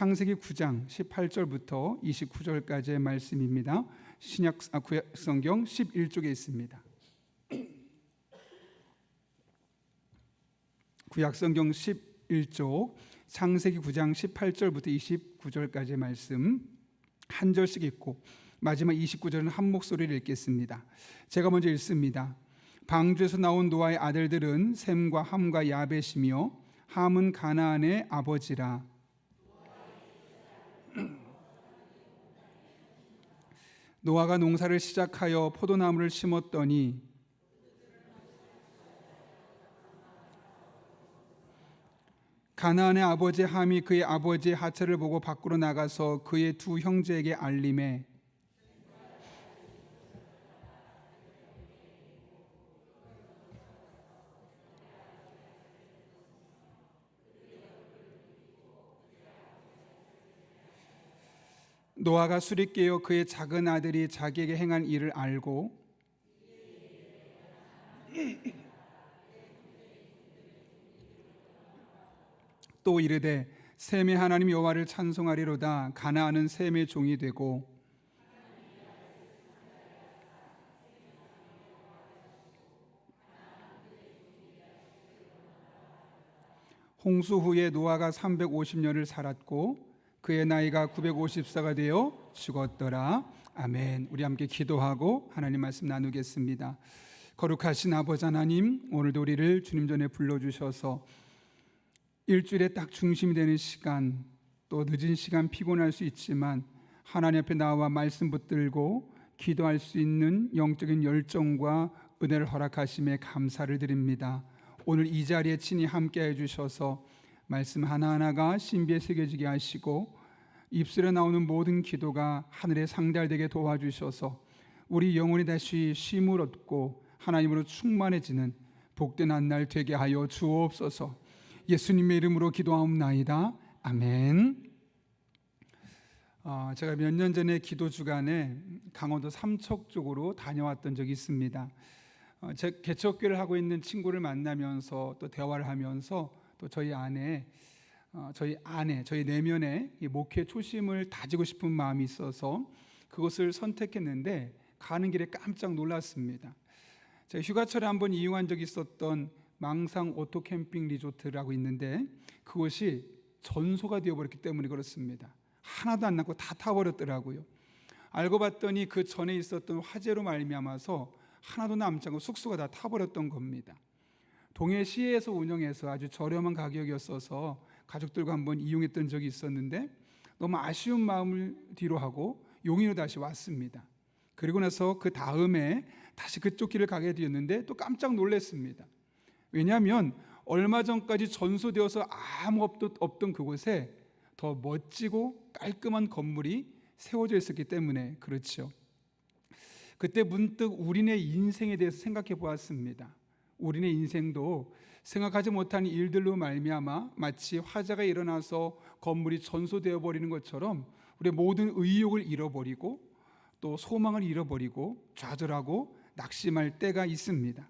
창세기 9장 18절부터 29절까지의 말씀입니다. 구약 성경 11쪽에 있습니다. 구약 성경 11쪽 창세기 9장 18절부터 29절까지의 말씀 한 절씩 읽고 마지막 29절은 한 목소리를 읽겠습니다. 제가 먼저 읽습니다. 방주에서 나온 노아의 아들들은 셈과 함과 야벳이며 함은 가나안의 아버지라. 노아가 농사를 시작하여 포도나무를 심었더니 가나안의 아버지 함이 그의 아버지의 하체를 보고 밖으로 나가서 그의 두 형제에게 알림해 노아가 술이 깨어 그의 작은 아들이 자기에게 행한 일을 알고 또 이르되 셈의 하나님 여호와를 찬송하리로다. 가나안은 셈의 종이 되고 홍수 후에 노아가 350년을 살았고 그의 나이가 954가 되어 죽었더라. 아멘. 우리 함께 기도하고 하나님 말씀 나누겠습니다. 거룩하신 아버지 하나님, 오늘도 우리를 주님 전에 불러주셔서 일주일에 딱 중심이 되는 시간, 또 늦은 시간 피곤할 수 있지만 하나님 앞에 나와 말씀 붙들고 기도할 수 있는 영적인 열정과 은혜를 허락하심에 감사를 드립니다. 오늘 이 자리에 친히 함께해 주셔서 말씀 하나하나가 신비에 새겨지게 하시고 입술에 나오는 모든 기도가 하늘에 상달되게 도와주셔서 우리 영혼이 다시 쉼을 얻고 하나님으로 충만해지는 복된 한 날 되게 하여 주옵소서. 예수님의 이름으로 기도하옵나이다. 아멘. 제가 몇 년 전에 기도 주간에 강원도 삼척 쪽으로 다녀왔던 적이 있습니다. 제 개척교회를 하고 있는 친구를 만나면서 또 대화를 하면서 또 저희 내면에 이 목회 초심을 다지고 싶은 마음이 있어서 그것을 선택했는데 가는 길에 깜짝 놀랐습니다. 제가 휴가철에 한번 이용한 적이 있었던 망상 오토 캠핑 리조트라고 있는데 그것이 전소가 되어버렸기 때문에 그렇습니다. 하나도 안 남고 다 타버렸더라고요. 알고 봤더니 그 전에 있었던 화재로 말미암아서 하나도 남지 않고 숙소가 다 타버렸던 겁니다. 동해시에서 운영해서 아주 저렴한 가격이었어서 가족들과 한번 이용했던 적이 있었는데 너무 아쉬운 마음을 뒤로 하고 용인으로 다시 왔습니다. 그리고 나서 그 다음에 다시 그쪽 길을 가게 되었는데 또 깜짝 놀랐습니다. 왜냐하면 얼마 전까지 전소되어서 아무 없던 그곳에 더 멋지고 깔끔한 건물이 세워져 있었기 때문에 그렇죠. 그때 문득 우리네 인생에 대해서 생각해 보았습니다. 우리네 인생도 생각하지 못한 일들로 말미암아 마치 화재가 일어나서 건물이 전소되어 버리는 것처럼 우리의 모든 의욕을 잃어버리고 또 소망을 잃어버리고 좌절하고 낙심할 때가 있습니다.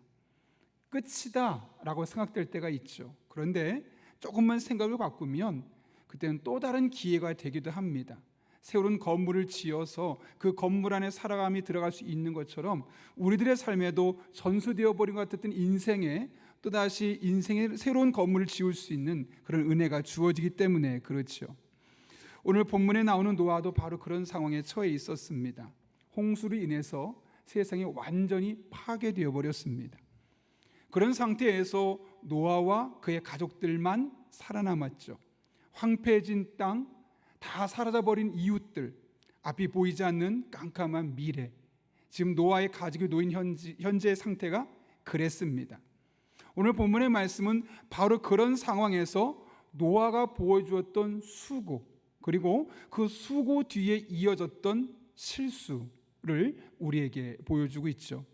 끝이다 라고 생각될 때가 있죠. 그런데 조금만 생각을 바꾸면 그때는 또 다른 기회가 되기도 합니다. 새로운 건물을 지어서 그 건물 안에 살아감이 들어갈 수 있는 것처럼 우리들의 삶에도 전수되어 버린 것 같았던 인생에 또다시 인생의 새로운 건물을 지을 수 있는 그런 은혜가 주어지기 때문에 그렇죠. 오늘 본문에 나오는 노아도 바로 그런 상황에 처해 있었습니다. 홍수로 인해서 세상이 완전히 파괴되어 버렸습니다. 그런 상태에서 노아와 그의 가족들만 살아남았죠. 황폐해진 땅, 다 사라져버린 이웃들, 앞이 보이지 않는 깜깜한 미래, 지금 노아의 가족이 놓인 현재의 상태가 그랬습니다. 오늘 본문의 말씀은 바로 그런 상황에서 노아가 보여주었던 수고, 그리고 그 수고 뒤에 이어졌던 실수를 우리에게 보여주고 있죠.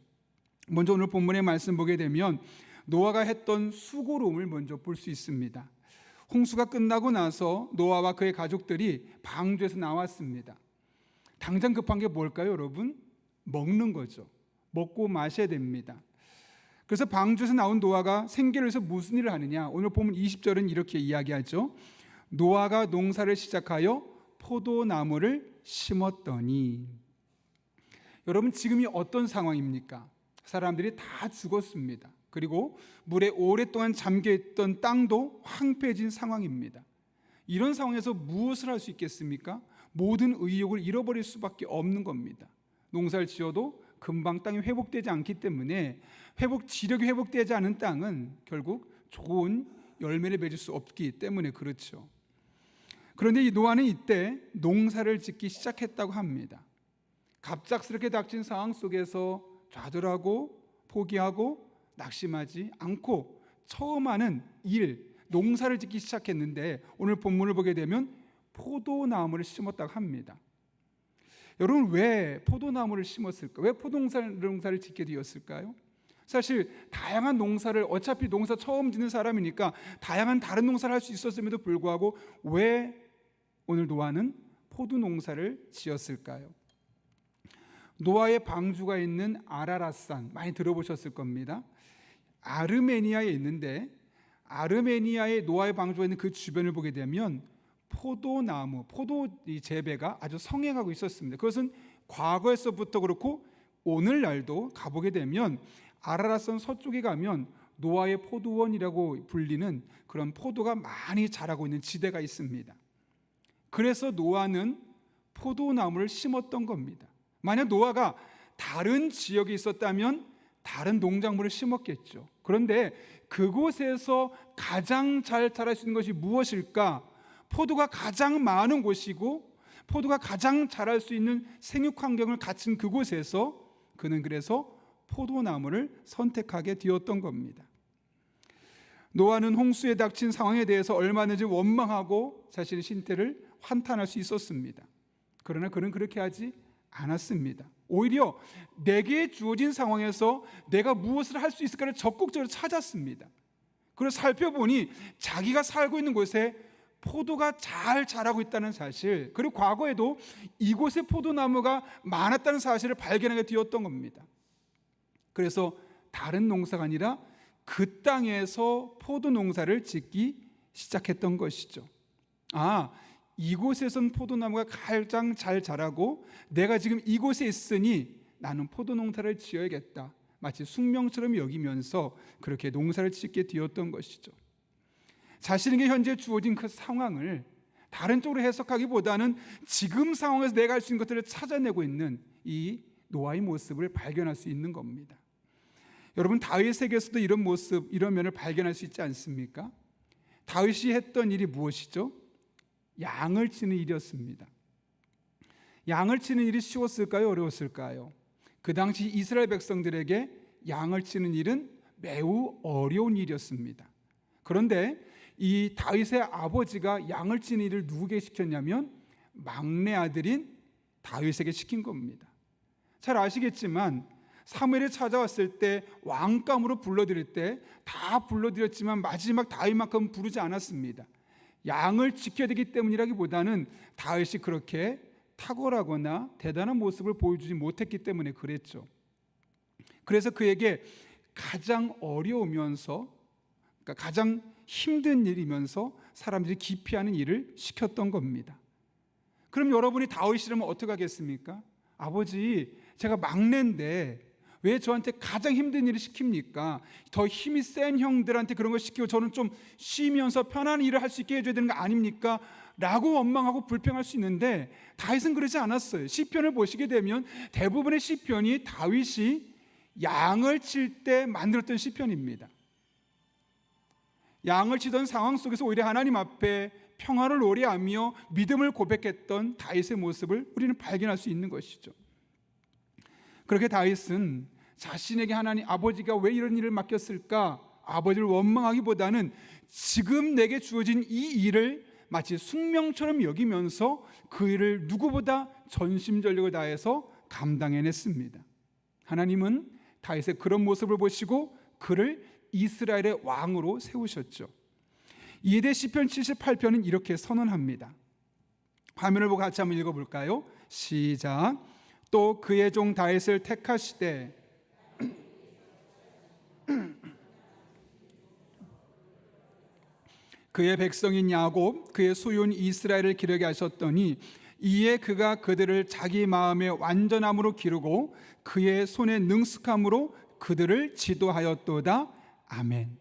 먼저 오늘 본문의 말씀 보게 되면 노아가 했던 수고로움을 먼저 볼 수 있습니다. 홍수가 끝나고 나서 노아와 그의 가족들이 방주에서 나왔습니다. 당장 급한 게 뭘까요, 여러분? 먹는 거죠. 먹고 마셔야 됩니다. 그래서 방주에서 나온 노아가 생계를 위해서 무슨 일을 하느냐? 오늘 보면 20절은 이렇게 이야기하죠. 노아가 농사를 시작하여 포도나무를 심었더니. 여러분, 지금이 어떤 상황입니까? 사람들이 다 죽었습니다. 그리고 물에 오랫동안 잠겨있던 땅도 황폐해진 상황입니다. 이런 상황에서 무엇을 할 수 있겠습니까? 모든 의욕을 잃어버릴 수밖에 없는 겁니다. 농사를 지어도 금방 땅이 회복되지 않기 때문에 지력이 회복되지 않은 땅은 결국 좋은 열매를 맺을 수 없기 때문에 그렇죠. 그런데 이 노아는 이때 농사를 짓기 시작했다고 합니다. 갑작스럽게 닥친 상황 속에서 좌절하고 포기하고 낙심하지 않고 처음 하는 일, 농사를 짓기 시작했는데 오늘 본문을 보게 되면 포도나무를 심었다고 합니다. 여러분, 왜 포도나무를 심었을까? 왜 포도농사를 짓게 되었을까요? 사실 다양한 농사를, 어차피 농사 처음 짓는 사람이니까 다양한 다른 농사를 할 수 있었음에도 불구하고 왜 오늘 노아는 포도농사를 지었을까요? 노아의 방주가 있는 아라랏산 많이 들어보셨을 겁니다. 아르메니아에 있는데, 아르메니아의 노아의 방주가 있는 그 주변을 보게 되면 포도나무, 포도 재배가 아주 성행하고 있었습니다. 그것은 과거에서부터 그렇고 오늘날도 가보게 되면 아라랏산 서쪽에 가면 노아의 포도원이라고 불리는 그런 포도가 많이 자라고 있는 지대가 있습니다. 그래서 노아는 포도나무를 심었던 겁니다. 만약 노아가 다른 지역에 있었다면 다른 농작물을 심었겠죠. 그런데 그곳에서 가장 잘 자랄 수 있는 것이 무엇일까? 포도가 가장 많은 곳이고 포도가 가장 자랄 수 있는 생육 환경을 갖춘 그곳에서 그는 그래서 포도나무를 선택하게 되었던 겁니다. 노아는 홍수에 닥친 상황에 대해서 얼마든지 원망하고 자신의 신태를 한탄할 수 있었습니다. 그러나 그는 그렇게 하지 않았습니다. 오히려 내게 주어진 상황에서 내가 무엇을 할 수 있을까를 적극적으로 찾았습니다. 그리고 살펴보니 자기가 살고 있는 곳에 포도가 잘 자라고 있다는 사실, 그리고 과거에도 이곳에 포도나무가 많았다는 사실을 발견하게 되었던 겁니다. 그래서 다른 농사가 아니라 그 땅에서 포도 농사를 짓기 시작했던 것이죠. 이곳에선 포도나무가 가장 잘 자라고 내가 지금 이곳에 있으니 나는 포도 농사를 지어야겠다, 마치 숙명처럼 여기면서 그렇게 농사를 짓게 되었던 것이죠. 자신에게 현재 주어진 그 상황을 다른 쪽으로 해석하기보다는 지금 상황에서 내가 할 수 있는 것들을 찾아내고 있는 이 노아의 모습을 발견할 수 있는 겁니다. 여러분, 다윗에게서도 이런 모습, 이런 면을 발견할 수 있지 않습니까? 다윗이 했던 일이 무엇이죠? 양을 치는 일이었습니다. 양을 치는 일이 쉬웠을까요? 어려웠을까요? 그 당시 이스라엘 백성들에게 양을 치는 일은 매우 어려운 일이었습니다. 그런데 이 다윗의 아버지가 양을 치는 일을 누구에게 시켰냐면 막내 아들인 다윗에게 시킨 겁니다. 잘 아시겠지만 사무엘이 찾아왔을 때 왕감으로 불러드릴 때 다 불러드렸지만 마지막 다윗만큼 부르지 않았습니다. 양을 지켜야 되기 때문이라기보다는 다윗이 그렇게 탁월하거나 대단한 모습을 보여주지 못했기 때문에 그랬죠. 그래서 그에게 가장 어려우면서, 그러니까 가장 힘든 일이면서 사람들이 기피하는 일을 시켰던 겁니다. 그럼 여러분이 다윗이라면 어떻게 하겠습니까? 아버지, 제가 막내인데 왜 저한테 가장 힘든 일을 시킵니까? 더 힘이 센 형들한테 그런 걸 시키고 저는 좀 쉬면서 편한 일을 할 수 있게 해줘야 되는 거 아닙니까? 라고 원망하고 불평할 수 있는데 다윗은 그러지 않았어요. 시편을 보시게 되면 대부분의 시편이 다윗이 양을 칠 때 만들었던 시편입니다. 양을 치던 상황 속에서 오히려 하나님 앞에 평화를 노래하며 믿음을 고백했던 다윗의 모습을 우리는 발견할 수 있는 것이죠. 그렇게 다윗은 자신에게 하나님 아버지가 왜 이런 일을 맡겼을까? 아버지를 원망하기보다는 지금 내게 주어진 이 일을 마치 숙명처럼 여기면서 그 일을 누구보다 전심전력을 다해서 감당해냈습니다. 하나님은 다윗의 그런 모습을 보시고 그를 이스라엘의 왕으로 세우셨죠. 이에 대해 시편 78편은 이렇게 선언합니다. 화면을 보고 같이 한번 읽어볼까요? 시작. 또 그의 종 다윗을 택하시되 그의 백성인 야곱, 그의 소유인 이스라엘을 기르게 하셨더니 이에 그가 그들을 자기 마음의 완전함으로 기르고 그의 손의 능숙함으로 그들을 지도하였도다. 아멘.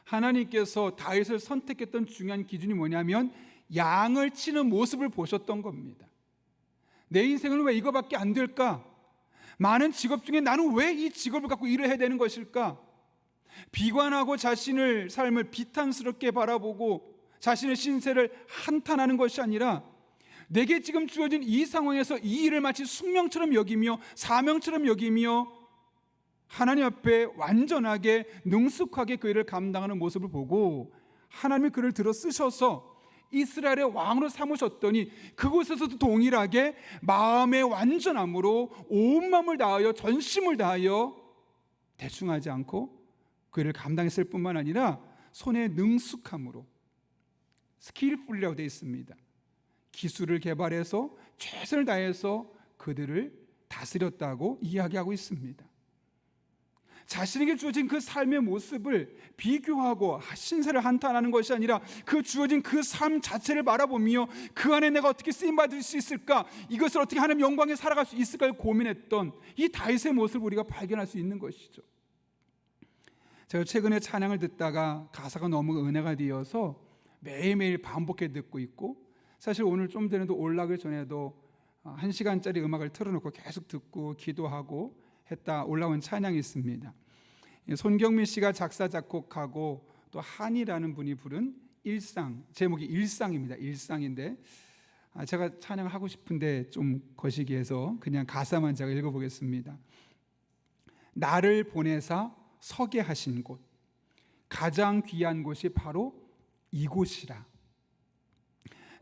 하나님께서 다윗을 선택했던 중요한 기준이 뭐냐면 양을 치는 모습을 보셨던 겁니다. 내 인생은 왜 이거밖에 안 될까? 많은 직업 중에 나는 왜 이 직업을 갖고 일을 해야 되는 것일까? 비관하고 자신의 삶을 비탄스럽게 바라보고 자신의 신세를 한탄하는 것이 아니라 내게 지금 주어진 이 상황에서 이 일을 마치 숙명처럼 여기며 사명처럼 여기며 하나님 앞에 완전하게 능숙하게 그 일을 감당하는 모습을 보고 하나님이 그를 들어 쓰셔서 이스라엘의 왕으로 삼으셨더니 그곳에서도 동일하게 마음의 완전함으로 온 마음을 다하여 전심을 다하여 대충하지 않고 그 일을 감당했을 뿐만 아니라 손의 능숙함으로 스킬풀이라고 되어 있습니다. 기술을 개발해서 최선을 다해서 그들을 다스렸다고 이야기하고 있습니다. 자신에게 주어진 그 삶의 모습을 비교하고 신세를 한탄하는 것이 아니라 그 주어진 그 삶 자체를 바라보며 그 안에 내가 어떻게 쓰임받을 수 있을까, 이것을 어떻게 하나님 영광에 살아갈 수 있을까를 고민했던 이 다윗의 모습을 우리가 발견할 수 있는 것이죠. 제가 최근에 찬양을 듣다가 가사가 너무 은혜가 되어서 매일매일 반복해 듣고 있고, 사실 오늘 좀 전에도 올라가기 전에도 1시간짜리 음악을 틀어놓고 계속 듣고 기도하고 했다 올라온 찬양이 있습니다. 손경민 씨가 작사 작곡하고 또 한이라는 분이 부른 일상, 제목이 일상입니다. 일상인데 제가 찬양하고 싶은데 좀 거시기해서 그냥 가사만 제가 읽어보겠습니다. 나를 보내사 서게 하신 곳, 가장 귀한 곳이 바로 이곳이라.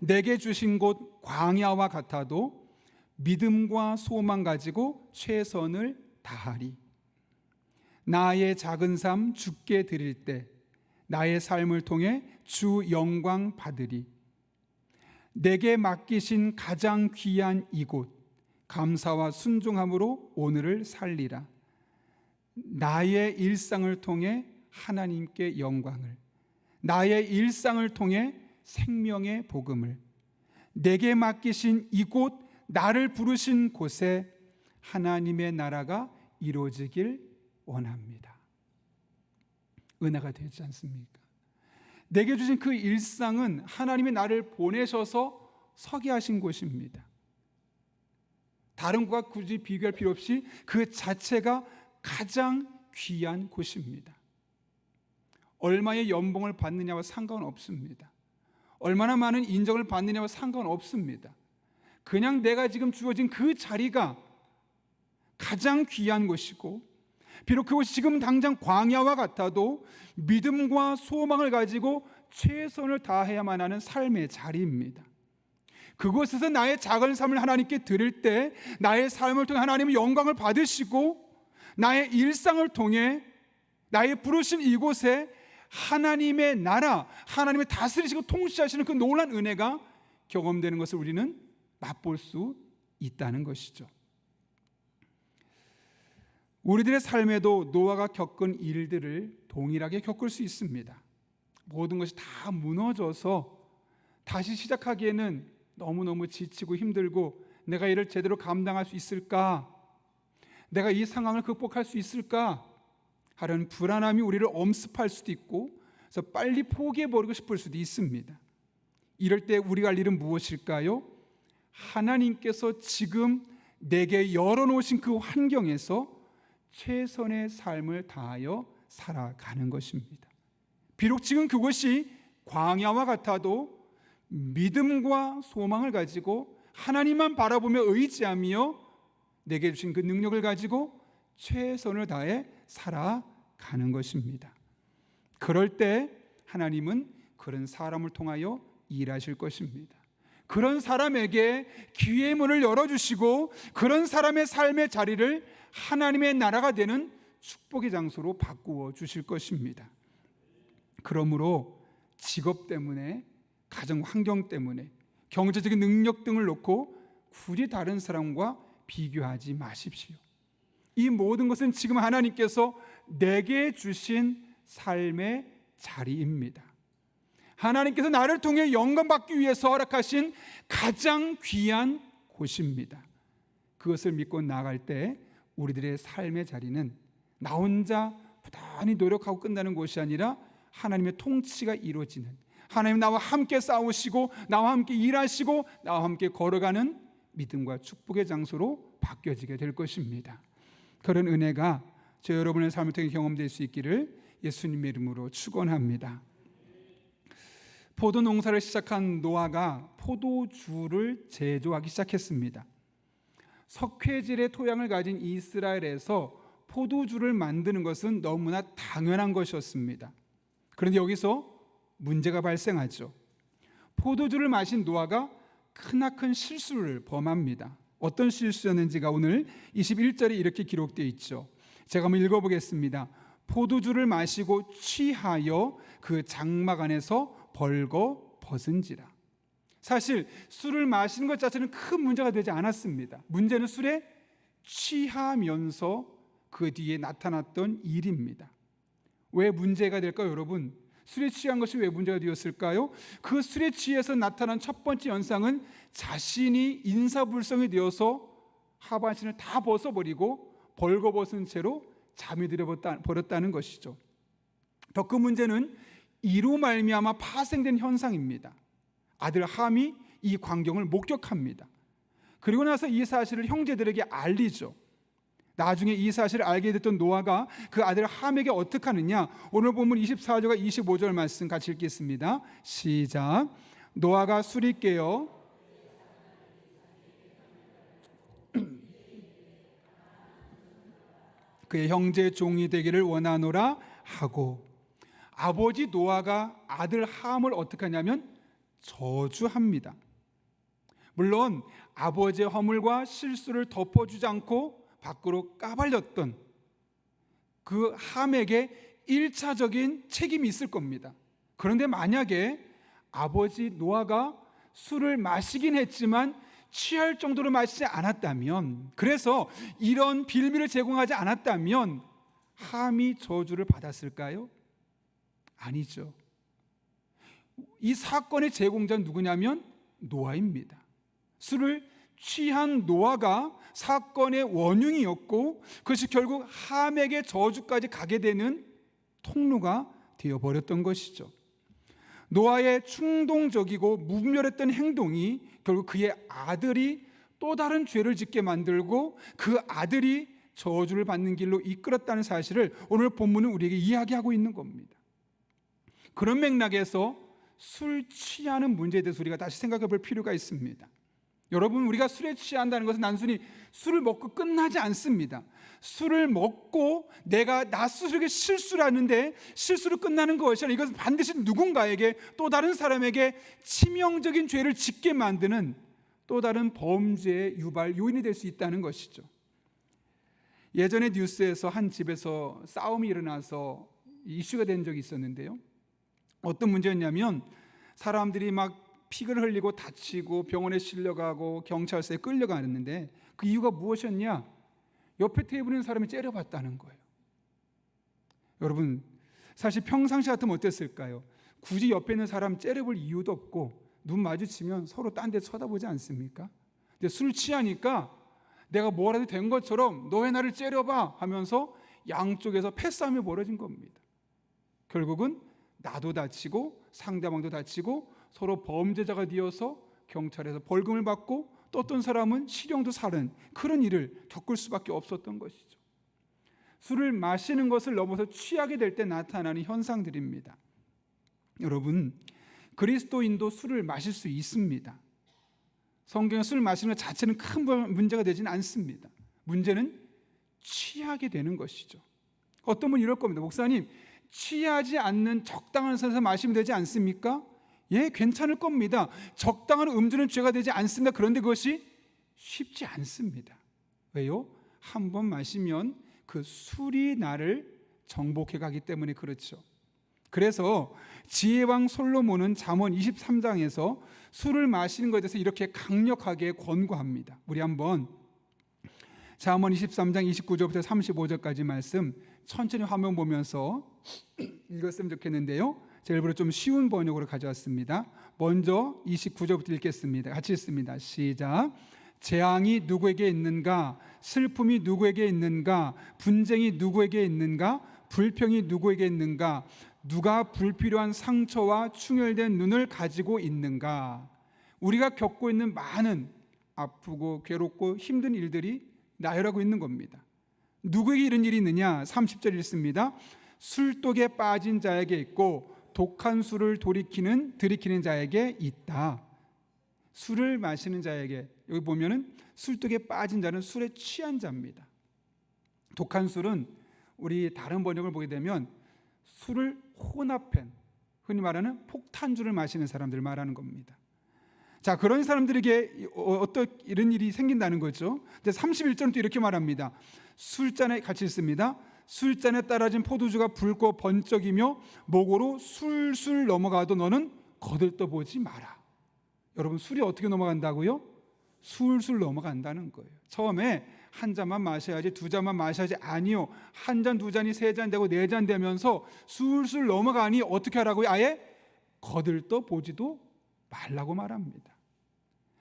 내게 주신 곳 광야와 같아도 믿음과 소망 가지고 최선을 다하리. 나의 작은 삶 주께 드릴 때 나의 삶을 통해 주 영광 받으리. 내게 맡기신 가장 귀한 이곳 감사와 순종함으로 오늘을 살리라. 나의 일상을 통해 하나님께 영광을, 나의 일상을 통해 생명의 복음을, 내게 맡기신 이곳 나를 부르신 곳에 하나님의 나라가 이루어지길 원합니다. 은혜가 되지 않습니까? 내게 주신 그 일상은 하나님이 나를 보내셔서 서게 하신 곳입니다. 다른 것과 굳이 비교할 필요 없이 그 자체가 가장 귀한 곳입니다. 얼마의 연봉을 받느냐와 상관없습니다. 얼마나 많은 인정을 받느냐와 상관없습니다. 그냥 내가 지금 주어진 그 자리가 가장 귀한 곳이고, 비록 그곳이 지금 당장 광야와 같아도 믿음과 소망을 가지고 최선을 다해야만 하는 삶의 자리입니다. 그곳에서 나의 작은 삶을 하나님께 드릴 때 나의 삶을 통해 하나님의 영광을 받으시고, 나의 일상을 통해 나의 부르신 이곳에 하나님의 나라, 하나님의 다스리시고 통치하시는 그 놀라운 은혜가 경험되는 것을 우리는 맛볼 수 있다는 것이죠. 우리들의 삶에도 노아가 겪은 일들을 동일하게 겪을 수 있습니다. 모든 것이 다 무너져서 다시 시작하기에는 너무너무 지치고 힘들고, 내가 이를 제대로 감당할 수 있을까? 내가 이 상황을 극복할 수 있을까? 하는 불안함이 우리를 엄습할 수도 있고, 그래서 빨리 포기해버리고 싶을 수도 있습니다. 이럴 때 우리가 할 일은 무엇일까요? 하나님께서 지금 내게 열어놓으신 그 환경에서 최선의 삶을 다하여 살아가는 것입니다. 비록 지금 그것이 광야와 같아도 믿음과 소망을 가지고 하나님만 바라보며 의지하며 내게 주신 그 능력을 가지고 최선을 다해 살아가는 것입니다. 그럴 때 하나님은 그런 사람을 통하여 일하실 것입니다. 그런 사람에게 기회의 문을 열어주시고 그런 사람의 삶의 자리를 하나님의 나라가 되는 축복의 장소로 바꾸어 주실 것입니다. 그러므로 직업 때문에, 가정 환경 때문에, 경제적인 능력 등을 놓고 굳이 다른 사람과 비교하지 마십시오. 이 모든 것은 지금 하나님께서 내게 주신 삶의 자리입니다. 하나님께서 나를 통해 영광 받기 위해서 허락하신 가장 귀한 곳입니다. 그것을 믿고 나아갈 때 우리들의 삶의 자리는 나 혼자 부단히 노력하고 끝나는 곳이 아니라 하나님의 통치가 이루어지는, 하나님 나와 함께 싸우시고 나와 함께 일하시고 나와 함께 걸어가는 믿음과 축복의 장소로 바뀌어지게 될 것입니다. 그런 은혜가 저 여러분의 삶을 통해 경험될 수 있기를 예수님의 이름으로 축원합니다. 포도 농사를 시작한 노아가 포도주를 제조하기 시작했습니다. 석회질의 토양을 가진 이스라엘에서 포도주를 만드는 것은 너무나 당연한 것이었습니다. 그런데 여기서 문제가 발생하죠. 포도주를 마신 노아가 크나큰 실수를 범합니다. 어떤 실수였는지가 오늘 21절에 이렇게 기록되어 있죠. 제가 한번 읽어보겠습니다. 포도주를 마시고 취하여 그 장막 안에서 벌거 벗은지라. 사실 술을 마시는 것 자체는 큰 문제가 되지 않았습니다. 문제는 술에 취하면서 그 뒤에 나타났던 일입니다. 왜 문제가 될까요, 여러분? 술에 취한 것이 왜 문제가 되었을까요? 그 술에 취해서 나타난 첫 번째 현상은 자신이 인사불성이 되어서 하반신을 다 벗어버리고 벌거벗은 채로 잠이 들어버렸다는 것이죠. 더 큰 문제는 이로 말미암아 파생된 현상입니다. 아들 함이 이 광경을 목격합니다. 그리고 나서 이 사실을 형제들에게 알리죠. 나중에 이 사실을 알게 됐던 노아가 그 아들 함에게 어떻게 하느냐, 오늘 본문 24절과 25절 말씀 같이 읽겠습니다. 시작. 노아가 술이 깨어 그의 형제 종이 되기를 원하노라 하고, 아버지 노아가 아들 함을 어떻게 하냐면 저주합니다. 물론 아버지의 허물과 실수를 덮어주지 않고 밖으로 까발렸던 그 함에게 1차적인 책임이 있을 겁니다. 그런데 만약에 아버지 노아가 술을 마시긴 했지만 취할 정도로 마시지 않았다면, 그래서 이런 빌미를 제공하지 않았다면 함이 저주를 받았을까요? 아니죠. 이 사건의 제공자는 누구냐면 노아입니다. 술을 취한 노아가 사건의 원흉이었고 그것이 결국 함에게 저주까지 가게 되는 통로가 되어버렸던 것이죠. 노아의 충동적이고 무분별했던 행동이 결국 그의 아들이 또 다른 죄를 짓게 만들고 그 아들이 저주를 받는 길로 이끌었다는 사실을 오늘 본문은 우리에게 이야기하고 있는 겁니다. 그런 맥락에서 술 취하는 문제에 대해서 우리가 다시 생각해 볼 필요가 있습니다. 여러분, 우리가 술에 취한다는 것은 단순히 술을 먹고 끝나지 않습니다. 술을 먹고 내가 나 스스로에게 실수를 하는데 실수로 끝나는 것이 아니라 이것은 반드시 누군가에게, 또 다른 사람에게 치명적인 죄를 짓게 만드는 또 다른 범죄의 유발 요인이 될 수 있다는 것이죠. 예전에 뉴스에서 한 집에서 싸움이 일어나서 이슈가 된 적이 있었는데요. 어떤 문제였냐면 사람들이 막 피를 흘리고 다치고 병원에 실려가고 경찰서에 끌려가는데 그 이유가 무엇이었냐? 옆에 테이블에 있는 사람이 째려봤다는 거예요. 여러분, 사실 평상시 같으면 어땠을까요? 굳이 옆에 있는 사람 째려볼 이유도 없고 눈 마주치면 서로 딴 데 쳐다보지 않습니까? 근데 술 취하니까 내가 뭐라도 된 것처럼 너 왜 나를 째려봐 하면서 양쪽에서 패싸움이 벌어진 겁니다. 결국은 나도 다치고 상대방도 다치고 서로 범죄자가 되어서 경찰에서 벌금을 받고 또 어떤 사람은 실형도 사는 그런 일을 겪을 수밖에 없었던 것이죠. 술을 마시는 것을 넘어서 취하게 될 때 나타나는 현상들입니다. 여러분, 그리스도인도 술을 마실 수 있습니다. 성경에 술 마시는 것 자체는 큰 문제가 되지는 않습니다. 문제는 취하게 되는 것이죠. 어떤 분이 이럴 겁니다. 목사님, 취하지 않는 적당한 선에서 마시면 되지 않습니까? 예, 괜찮을 겁니다. 적당한 음주는 죄가 되지 않습니다. 그런데 그것이 쉽지 않습니다. 왜요? 한 번 마시면 그 술이 나를 정복해 가기 때문에 그렇죠. 그래서 지혜왕 솔로몬은 잠언 23장에서 술을 마시는 것에 대해서 이렇게 강력하게 권고합니다. 우리 한번 잠언 23장 29절부터 35절까지 말씀 천천히 화면 보면서 읽었으면 좋겠는데요. 제가 일부러 좀 쉬운 번역으로 가져왔습니다. 먼저 29절부터 읽겠습니다. 같이 읽습니다. 시작. 재앙이 누구에게 있는가? 슬픔이 누구에게 있는가? 분쟁이 누구에게 있는가? 불평이 누구에게 있는가? 누가 불필요한 상처와 충혈된 눈을 가지고 있는가? 우리가 겪고 있는 많은 아프고 괴롭고 힘든 일들이 나열하고 있는 겁니다. 누구에게 이런 일이 있느냐? 30절 읽습니다. 술독에 빠진 자에게 있고 독한 술을 들이키는 자에게 있다. 술을 마시는 자에게, 여기 보면은 술독에 빠진 자는 술에 취한 자입니다. 독한 술은 우리 다른 번역을 보게 되면 술을 혼합한, 흔히 말하는 폭탄주를 마시는 사람들을 말하는 겁니다. 자, 그런 사람들에게 어떤 이런 일이 생긴다는 거죠. 31절은 또 이렇게 말합니다. 술잔에 같이 있습니다. 술잔에 따라진 포도주가 붉고 번쩍이며 목으로 술술 넘어가도 너는 거들떠보지 마라. 여러분, 술이 어떻게 넘어간다고요? 술술 넘어간다는 거예요. 처음에 한 잔만 마셔야지, 두 잔만 마셔야지, 아니요, 한 잔, 두 잔이 세 잔 되고 네 잔 되면서 술술 넘어가니 어떻게 하라고요? 아예 거들떠보지도 말라고 말합니다.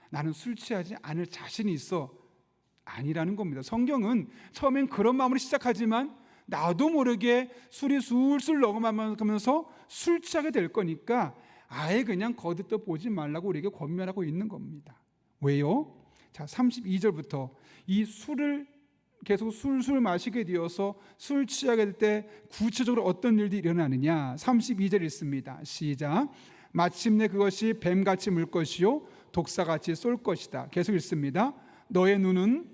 나는 술 취하지 않을 자신이 있어, 아니라는 겁니다. 성경은 처음엔 그런 마음으로 시작하지만 나도 모르게 술이 술술 넘어가면서 술 취하게 될 거니까 아예 그냥 거듭떠 보지 말라고 우리에게 권면하고 있는 겁니다. 왜요? 자, 32절부터 이 술을 계속 술술 마시게 되어서 술 취하게 될 때 구체적으로 어떤 일들이 일어나느냐? 32절 있습니다. 시작. 마침내 그것이 뱀같이 물 것이요 독사같이 쏠 것이다. 계속 읽습니다. 너의 눈은,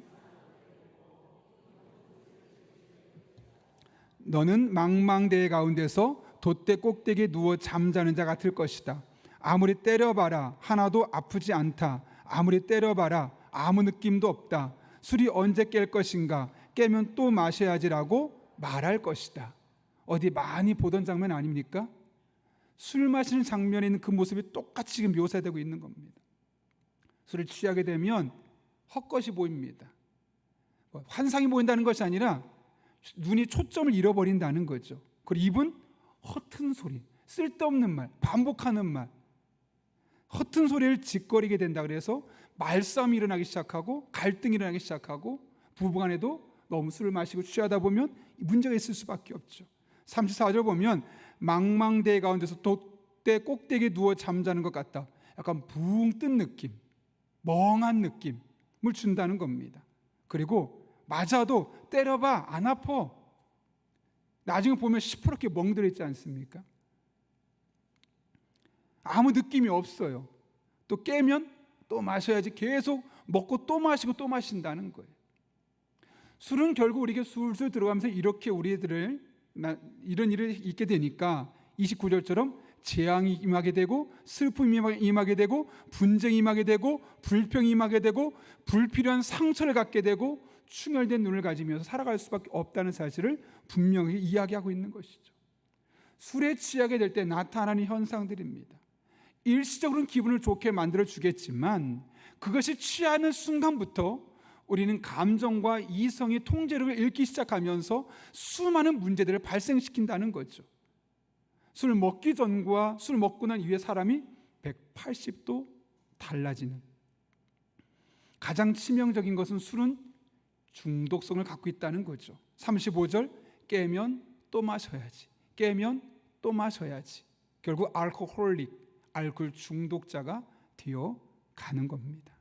너는 망망대해 가운데서 돛대 꼭대기에 누워 잠자는 자 같을 것이다. 아무리 때려봐라 하나도 아프지 않다. 아무리 때려봐라 아무 느낌도 없다. 술이 언제 깰 것인가? 깨면 또 마셔야지라고 말할 것이다. 어디 많이 보던 장면 아닙니까? 술 마시는 장면에 있는 그 모습이 똑같이 지금 묘사되고 있는 겁니다. 술을 취하게 되면 헛것이 보입니다. 환상이 보인다는 것이 아니라 눈이 초점을 잃어버린다는 거죠. 그리고 입은 허튼 소리, 쓸데없는 말, 반복하는 말, 허튼 소리를 짓거리게 된다. 그래서 말싸움이 일어나기 시작하고 갈등이 일어나기 시작하고 부부간에도 너무 술을 마시고 취하다 보면 문제가 있을 수밖에 없죠. 34절 보면 망망대해 가운데서 돛대 꼭대기에 누워 잠자는 것 같다. 약간 붕 뜬 느낌, 멍한 느낌을 준다는 겁니다. 그리고 맞아도 때려봐 안 아파. 나중에 보면 시퍼렇게 멍들어 있지 않습니까? 아무 느낌이 없어요. 또 깨면 또 마셔야지, 계속 먹고 또 마시고 또 마신다는 거예요. 술은 결국 우리에게 술술 들어가면서 이렇게 우리들을 이런 일을 있게 되니까 29절처럼 재앙이 임하게 되고 슬픔이 임하게 되고 분쟁이 임하게 되고 불평이 임하게 되고 불필요한 상처를 갖게 되고 충혈된 눈을 가지면서 살아갈 수밖에 없다는 사실을 분명히 이야기하고 있는 것이죠. 술에 취하게 될 때 나타나는 현상들입니다. 일시적으로는 기분을 좋게 만들어 주겠지만 그것이 취하는 순간부터 우리는 감정과 이성의 통제력을 잃기 시작하면서 수많은 문제들을 발생시킨다는 거죠. 술 먹기 전과 술 먹고 난 이후에 사람이 180도 달라지는, 가장 치명적인 것은 술은 중독성을 갖고 있다는 거죠. 35절, 깨면 또 마셔야지, 깨면 또 마셔야지. 결국 알코올릭, 알코올 중독자가 되어 가는 겁니다.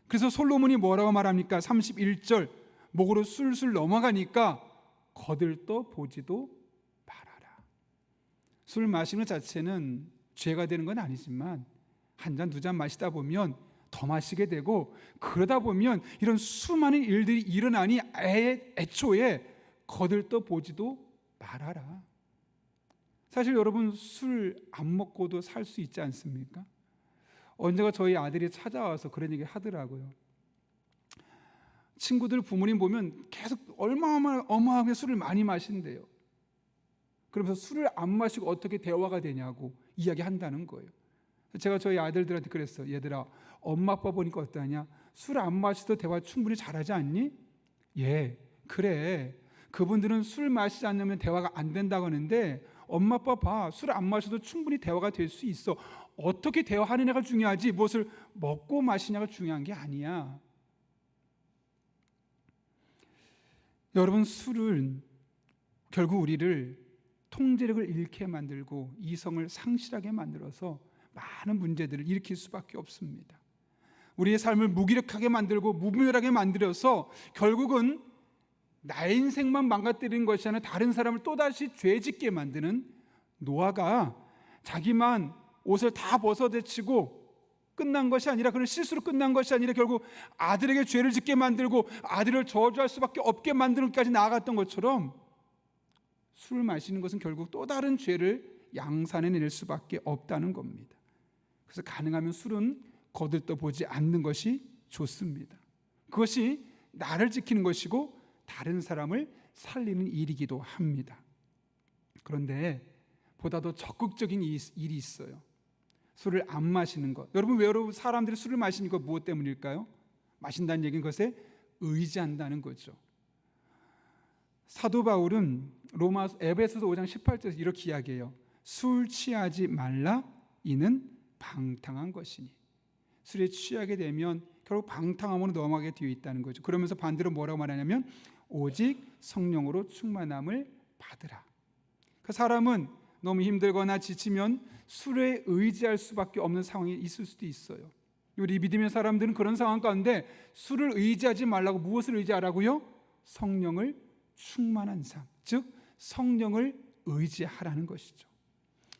그래서 솔로몬이 뭐라고 말합니까? 31절, 목으로 술술 넘어가니까 거들떠 보지도 말아라. 술 마시는 것 자체는 죄가 되는 건 아니지만 한 잔, 두 잔 마시다 보면 더 마시게 되고, 그러다 보면 이런 수많은 일들이 일어나니 애초에 거들떠 보지도 말아라. 사실 여러분, 술 안 먹고도 살 수 있지 않습니까? 언제가 저희 아들이 찾아와서 그런 얘기 하더라고요. 친구들 부모님 보면 계속 어마어마하게 술을 많이 마신대요. 그러면서 술을 안 마시고 어떻게 대화가 되냐고 이야기한다는 거예요. 제가 저희 아들들한테 그랬어요. 얘들아, 엄마 아빠 보니까 어떠냐? 술 안 마셔도 대화 충분히 잘하지 않니? 예, 그래. 그분들은 술 마시지 않으면 대화가 안 된다고 하는데 엄마 아빠 봐, 술 안 마셔도 충분히 대화가 될 수 있어. 어떻게 대화하느냐가 중요하지 무엇을 먹고 마시냐가 중요한 게 아니야. 여러분, 술은 결국 우리를 통제력을 잃게 만들고 이성을 상실하게 만들어서 많은 문제들을 일으킬 수밖에 없습니다. 우리의 삶을 무기력하게 만들고 무분별하게 만들어서 결국은 나의 인생만 망가뜨리는 것이 아니라 다른 사람을 또다시 죄짓게 만드는 노아가 자기만 옷을 다 벗어제치고 끝난 것이 아니라, 그런 실수로 끝난 것이 아니라 결국 아들에게 죄를 짓게 만들고 아들을 저주할 수밖에 없게 만드는 것까지 나아갔던 것처럼, 술을 마시는 것은 결국 또 다른 죄를 양산해낼 수밖에 없다는 겁니다. 그래서 가능하면 술은 거들떠보지 않는 것이 좋습니다. 그것이 나를 지키는 것이고 다른 사람을 살리는 일이기도 합니다. 그런데 보다 더 적극적인 일이 있어요. 술을 안 마시는 것. 여러분, 왜 사람들이 술을 마시는 것 무엇 때문일까요? 마신다는 얘기는 것에 의지한다는 거죠. 사도 바울은 에베소서 5장 18절에서 이렇게 이야기해요. 술 취하지 말라, 이는 방탕한 것이니. 술에 취하게 되면 결국 방탕함으로 넘어가게 되어 있다는 거죠. 그러면서 반대로 뭐라고 말하냐면 오직 성령으로 충만함을 받으라. 그 사람은 너무 힘들거나 지치면 술에 의지할 수밖에 없는 상황이 있을 수도 있어요. 우리 믿음의 사람들은 그런 상황 가운데 술을 의지하지 말라고 무엇을 의지하라고요? 성령을 충만한 삶, 즉 성령을 의지하라는 것이죠.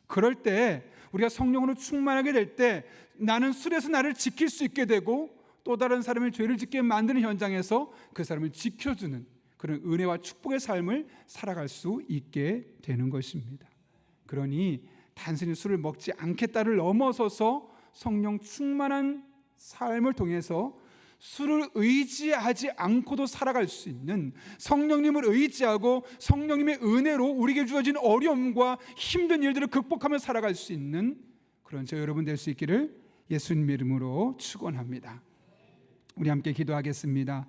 그럴 때 우리가 성령으로 충만하게 될 때 나는 술에서 나를 지킬 수 있게 되고 또 다른 사람의 죄를 짓게 만드는 현장에서 그 사람을 지켜주는 그런 은혜와 축복의 삶을 살아갈 수 있게 되는 것입니다. 그러니 단순히 술을 먹지 않겠다를 넘어서서 성령 충만한 삶을 통해서 술을 의지하지 않고도 살아갈 수 있는, 성령님을 의지하고 성령님의 은혜로 우리에게 주어진 어려움과 힘든 일들을 극복하며 살아갈 수 있는 그런 저 여러분 될 수 있기를 예수님의 이름으로 축원합니다. 우리 함께 기도하겠습니다.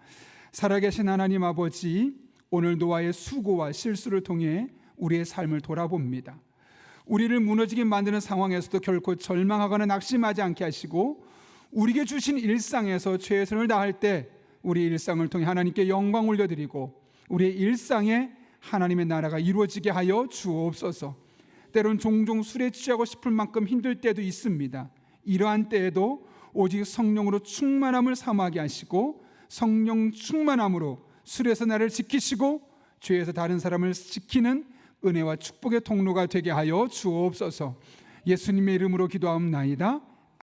살아계신 하나님 아버지, 오늘 노아의 수고와 실수를 통해 우리의 삶을 돌아봅니다. 우리를 무너지게 만드는 상황에서도 결코 절망하거나 낙심하지 않게 하시고 우리에게 주신 일상에서 최선을 다할 때 우리 일상을 통해 하나님께 영광 올려드리고 우리의 일상에 하나님의 나라가 이루어지게 하여 주옵소서. 때론 종종 술에 취하고 싶을 만큼 힘들 때도 있습니다. 이러한 때에도 오직 성령으로 충만함을 사모하게 하시고 성령 충만함으로 술에서 나를 지키시고 죄에서 다른 사람을 지키는 은혜와 축복의 통로가 되게 하여 주옵소서. 예수님의 이름으로 기도하옵나이다.